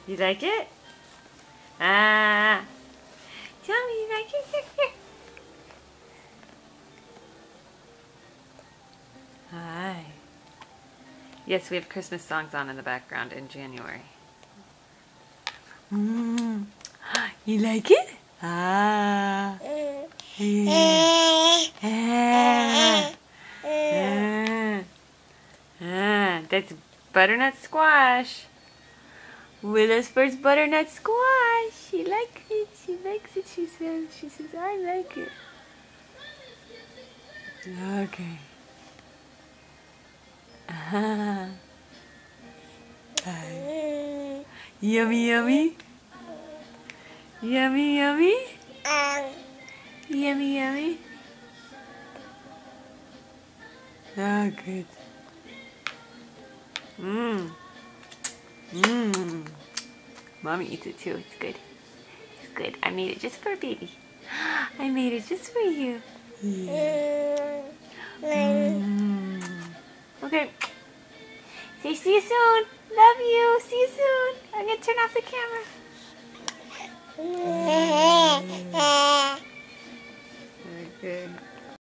You like it? Ah. Tell me you like it. Here, here. Hi. Yes, we have Christmas songs on in the background in January. You like it? Ah. Yeah. That's butternut squash. Willow's first butternut squash. She likes it. She likes it. She says, I like it. Okay. Yummy, yummy. Yummy, yummy. Yummy, yummy. Oh, good. Mmm. Mmm. Mommy eats it too. It's good. It's good. I made it just for baby. I made it just for you. Yeah. Okay. Say see you soon. Love you. See you soon. I'm going to turn off the camera. Okay.